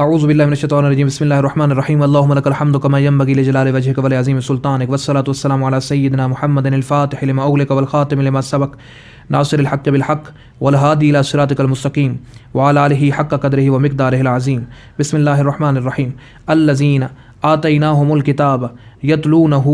اعوذ باللہ من الشیطان الرجیم بسم اللہ الرحمن الرحیم اللہم لک الحمد کما ینبغی لجلال وجہک ولعظیم سلطانک والصلاة والسلام علی سیدنا محمد الفاتح لما اغلق والخاتم لما سبق ناصر الحق بالحق والہادی الی صراطک المستقیم وعلی آلہ حق قدرہ ومقدارہ العظیم بسم اللہ الرحمن الرحیم الذین آتیناہم الکتاب یتلونہ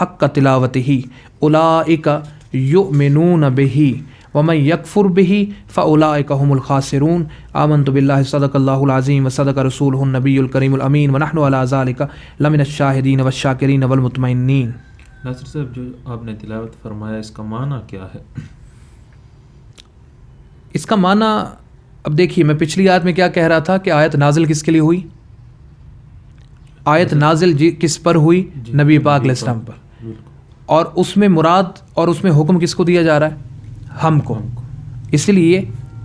حق تلاوتہ اولئک یؤمنون بہ ومن یکفر بہ فاولئک هم الخاسرون آمنت باللہ صدق اللہ العظیم وصدق رسولہ النبی الکریم الامین ونحن علی ذلک لمن الشاہدین والشاکرین والمطمئنین۔ ناصر صاحب، جو آپ نے تلاوت فرمایا اس کا معنی کیا ہے؟ اس کا معنی اب دیکھیے، میں پچھلی آیت میں کیا کہہ رہا تھا کہ آیت نازل کس کے لیے ہوئی؟ آیت نازل کس پر ہوئی؟ نبی پاک علیہ السلام پر، اور اس میں مراد اور اس میں حکم کس کو دیا جا رہا ہے؟ ہم کو۔ اس لیے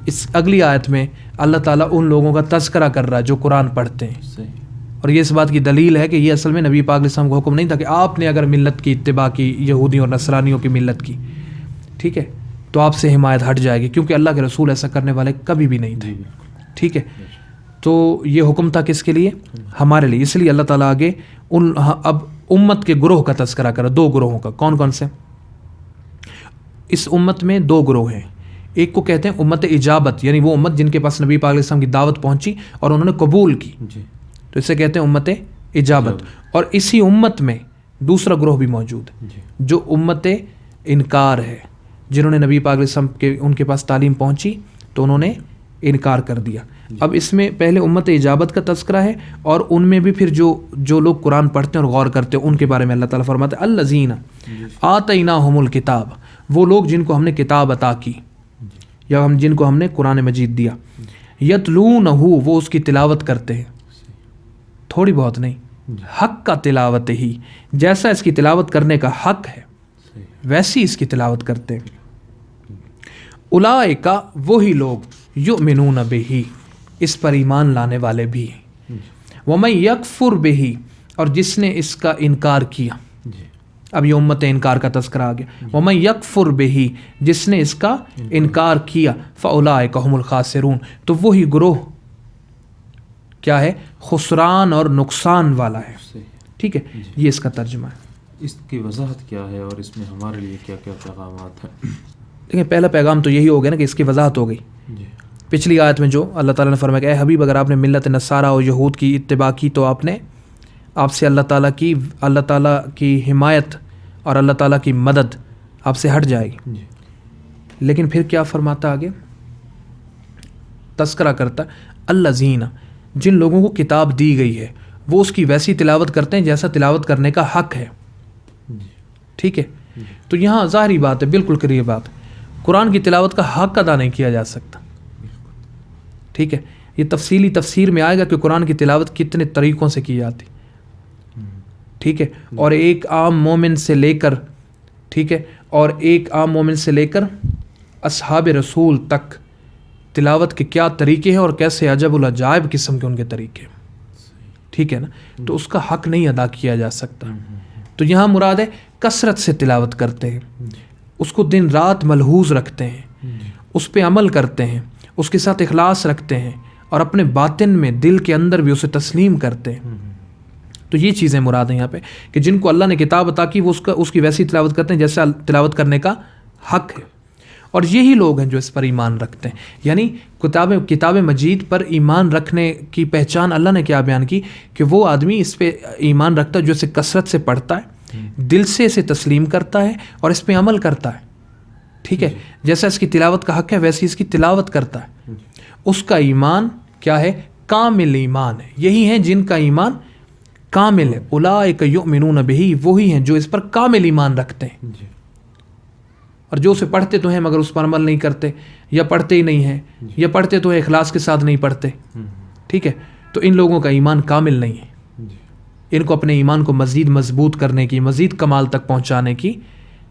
اس اگلی آیت میں اللہ تعالیٰ ان لوگوں کا تذکرہ کر رہا ہے جو قرآن پڑھتے ہیں، اور یہ اس بات کی دلیل ہے کہ یہ اصل میں نبی پاک علیہ السلام کو حکم نہیں تھا کہ آپ نے اگر ملت کی اتباع کی، یہودیوں اور نصرانیوں کی ملت کی، ٹھیک ہے، تو آپ سے حمایت ہٹ جائے گی، کیونکہ اللہ کے رسول ایسا کرنے والے کبھی بھی نہیں تھے، ٹھیک ہے۔ تو یہ حکم تھا کس کے لیے؟ ہمارے لیے۔ اس لیے اللہ تعالیٰ آگے اب امت کے گروہ کا تذکرہ کرا، دو گروہوں کا۔ کون کون سے؟ اس امت میں دو گروہ ہیں۔ ایک کو کہتے ہیں امت اجابت، یعنی وہ امت جن کے پاس نبی پاک علیہ السلام کی دعوت پہنچی اور انہوں نے قبول کی، تو اسے کہتے ہیں امت اجابت۔ اور اسی امت میں دوسرا گروہ بھی موجود ہے جو امت انکار ہے، جنہوں نے نبی پاک علیہ السلام کے ان کے پاس تعلیم پہنچی تو انہوں نے انکار کر دیا۔ اب اس میں پہلے امت اجابت کا تذکرہ ہے، اور ان میں بھی پھر جو لوگ قرآن پڑھتے ہیں اور غور کرتے ہیں ان کے بارے میں اللہ تعالیٰ فرماتے ہیں الذین آتیناہم الکتاب، وہ لوگ جن کو ہم نے کتاب عطا کی یا جن کو ہم نے قرآن مجید دیا، یتلونہ، وہ اس کی تلاوت کرتے ہیں، تھوڑی بہت نہیں، حق کا تلاوت ہی، جیسا اس کی تلاوت کرنے کا حق ہے ویسی اس کی تلاوت کرتے ہیں۔ اولئک، وہی لوگ، یؤمنون بہ، اس پر ایمان لانے والے بھی ہیں، ومن یکفر بہ، اور جس نے اس کا انکار کیا۔ اب یہ امت انکار کا تذکرہ آ گیا۔ ومن یکفر بہ، جس نے اس کا انکار کیا، فاولئک هم الخاسرون، تو وہی گروہ کیا ہے؟ خسران اور نقصان والا ہے، ٹھیک ہے۔ یہ اس کا ترجمہ ہے۔ اس کی وضاحت کیا ہے اور اس میں ہمارے لیے کیا کیا پیغامات ہیں؟ دیکھیں، پہلا پیغام تو یہی ہو گیا نا کہ اس کی وضاحت ہو گئی۔ پچھلی آیت میں جو اللہ تعالیٰ نے فرمایا کہ اے حبیب، اگر آپ نے ملت نصارہ اور یہود کی اتباع کی تو آپ سے اللہ تعالیٰ کی حمایت اور اللہ تعالیٰ کی مدد آپ سے ہٹ جائے گی۔ لیکن پھر کیا فرماتا آگے؟ تذکرہ کرتا الذین، جن لوگوں کو کتاب دی گئی ہے وہ اس کی ویسی تلاوت کرتے ہیں جیسا تلاوت کرنے کا حق ہے، ٹھیک ہے۔ تو یہاں ظاہری بات ہے، بالکل کلیئر بات، قرآن کی تلاوت کا حق ادا نہیں کیا جا سکتا، ٹھیک ہے۔ یہ تفصیلی تفسیر میں آئے گا کہ قرآن کی تلاوت کتنے طریقوں سے کی جاتی، ٹھیک ہے، اور ایک عام مومن سے لے کر، ٹھیک ہے، اور ایک عام مومن سے لے کر اصحاب رسول تک تلاوت کے کیا طریقے ہیں اور کیسے عجب العجائب قسم کے ان کے طریقے، ٹھیک ہے نا۔ تو اس کا حق نہیں ادا کیا جا سکتا۔ تو یہاں مراد ہے کثرت سے تلاوت کرتے ہیں، اس کو دن رات ملحوظ رکھتے ہیں، اس پہ عمل کرتے ہیں، اس کے ساتھ اخلاص رکھتے ہیں، اور اپنے باطن میں، دل کے اندر بھی اسے تسلیم کرتے ہیں۔ تو یہ چیزیں مراد ہیں یہاں پہ کہ جن کو اللہ نے کتاب عطا کی وہ اس کی ویسی تلاوت کرتے ہیں جیسا تلاوت کرنے کا حق ہے، اور یہی لوگ ہیں جو اس پر ایمان رکھتے ہیں۔ یعنی کتاب مجید پر ایمان رکھنے کی پہچان اللہ نے کیا بیان کی کہ وہ آدمی اس پہ ایمان رکھتا ہے جو اسے کثرت سے پڑھتا ہے، دل سے اسے تسلیم کرتا ہے اور اس پہ عمل کرتا ہے، ٹھیک ہے۔ جیسا اس کی تلاوت کا حق ہے ویسی اس کی تلاوت کرتا ہے۔ اس کا ایمان کیا ہے؟ کامل ایمان ہے۔ یہی ہیں جن کا ایمان کامل ہے۔ اولئک یؤمنون بہ، وہی ہیں جو اس پر کامل ایمان رکھتے ہیں، اور جو اسے پڑھتے تو ہیں مگر اس پر عمل نہیں کرتے، یا پڑھتے ہی نہیں ہیں، یا پڑھتے تو اخلاص کے ساتھ نہیں پڑھتے، ٹھیک ہے۔ تو ان لوگوں کا ایمان کامل نہیں ہے۔ ان کو اپنے ایمان کو مزید مضبوط کرنے کی، مزید کمال تک پہنچانے کی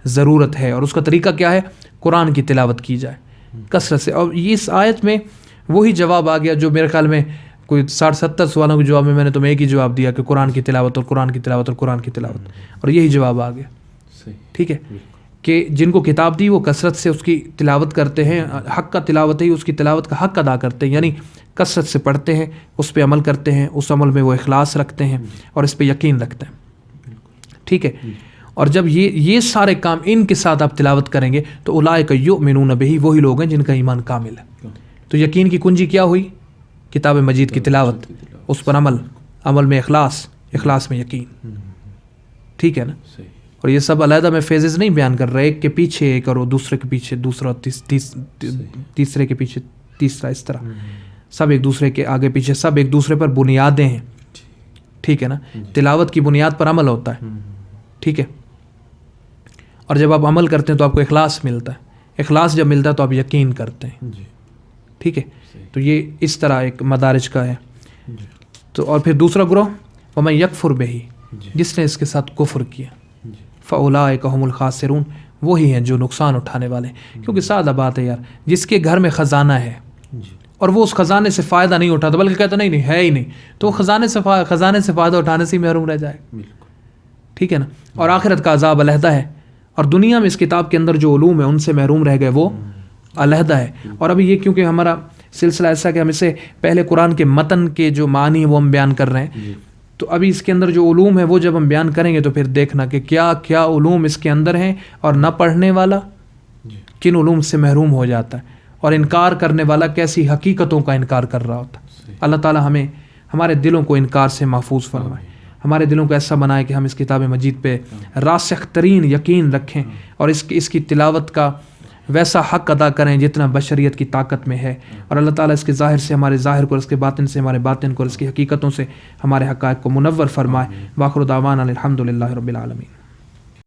ضرورت ہے، اور اس کا طریقہ کیا ہے؟ قرآن کی تلاوت کی جائے کثرت سے۔ اور اس آیت میں وہی جواب آ گیا جو میرے خیال میں کوئی 60-70 سوالوں کے جواب میں نے تمہیں ایک ہی جواب دیا کہ قرآن کی تلاوت اور قرآن کی تلاوت اور قرآن کی تلاوت، اور یہی جواب آ گیا، ٹھیک ہے۔ کہ جن کو کتاب دی وہ کثرت سے اس کی تلاوت کرتے ہیں، حق کا تلاوت ہے اس کی تلاوت کا حق ادا کرتے ہیں، یعنی کثرت سے پڑھتے ہیں، اس پہ عمل کرتے ہیں، اس عمل میں وہ اخلاص رکھتے ہیں اور اس پہ یقین رکھتے ہیں، ٹھیک ہے۔ اور جب یہ سارے کام ان کے ساتھ آپ تلاوت کریں گے تو اولئک یؤمنون بہ، وہی لوگ ہیں جن کا ایمان کامل ہے۔ تو یقین کی کنجی کیا ہوئی؟ کتاب مجید کی تلاوت، اس پر عمل، عمل میں اخلاص، اخلاص میں یقین، ٹھیک ہے نا۔ اور یہ سب علیحدہ میں فیزز نہیں بیان کر رہے، ایک کے پیچھے ایک اور دوسرے کے پیچھے دوسرا، تیسرے کے پیچھے تیسرا، اس طرح سب ایک دوسرے کے آگے پیچھے، سب ایک دوسرے پر بنیادیں ہیں، ٹھیک ہے نا۔ تلاوت کی بنیاد پر عمل ہوتا ہے، ٹھیک ہے۔ اور جب آپ عمل کرتے ہیں تو آپ کو اخلاص ملتا ہے، اخلاص جب ملتا ہے تو آپ یقین کرتے ہیں، ٹھیک ہے۔ تو یہ اس طرح ایک مدارج کا ہے۔ تو اور پھر دوسرا گروہ وَمَن یکفر بہ، جس نے اس کے ساتھ کفر کیا، فَأُولَٰئِکَ هُمُ الْخَاسِرُونَ، وہی ہیں جو نقصان اٹھانے والے ہیں۔ کیونکہ سادہ بات ہے یار، جس کے گھر میں خزانہ ہے اور وہ اس خزانے سے فائدہ نہیں اٹھاتا بلکہ کہتا نہیں ہے ہی نہیں، تو وہ خزانے سے فائدہ اٹھانے سے ہی محروم رہ جائے، ٹھیک ہے نا۔ اور آخرت کا عذاب علیحدہ ہے، اور دنیا میں اس کتاب کے اندر جو علوم ہے ان سے محروم رہ گئے وہ علیحدہ ہے۔ اور ابھی یہ کیونکہ ہمارا سلسلہ ایسا کہ ہم اسے پہلے قرآن کے متن کے جو معنی ہیں وہ ہم بیان کر رہے ہیں، تو ابھی اس کے اندر جو علوم ہے وہ جب ہم بیان کریں گے تو پھر دیکھنا کہ کیا کیا علوم اس کے اندر ہیں، اور نہ پڑھنے والا کن علوم سے محروم ہو جاتا ہے، اور انکار کرنے والا کیسی حقیقتوں کا انکار کر رہا ہوتا ہے۔ اللہ تعالی ہمیں ہمارے دلوں کو انکار سے محفوظ فرمائے، ہمارے دلوں کو ایسا بنائے کہ ہم اس کتاب مجید پہ راسخ ترین یقین رکھیں اور اس کی تلاوت کا ویسا حق ادا کریں جتنا بشریت کی طاقت میں ہے، اور اللہ تعالیٰ اس کے ظاہر سے ہمارے ظاہر کو، اس کے باطن سے ہمارے باطن کو، اس کی حقیقتوں سے ہمارے حقائق کو منور فرمائے۔ وآخر دعوانا الحمد للہ رب العالمین۔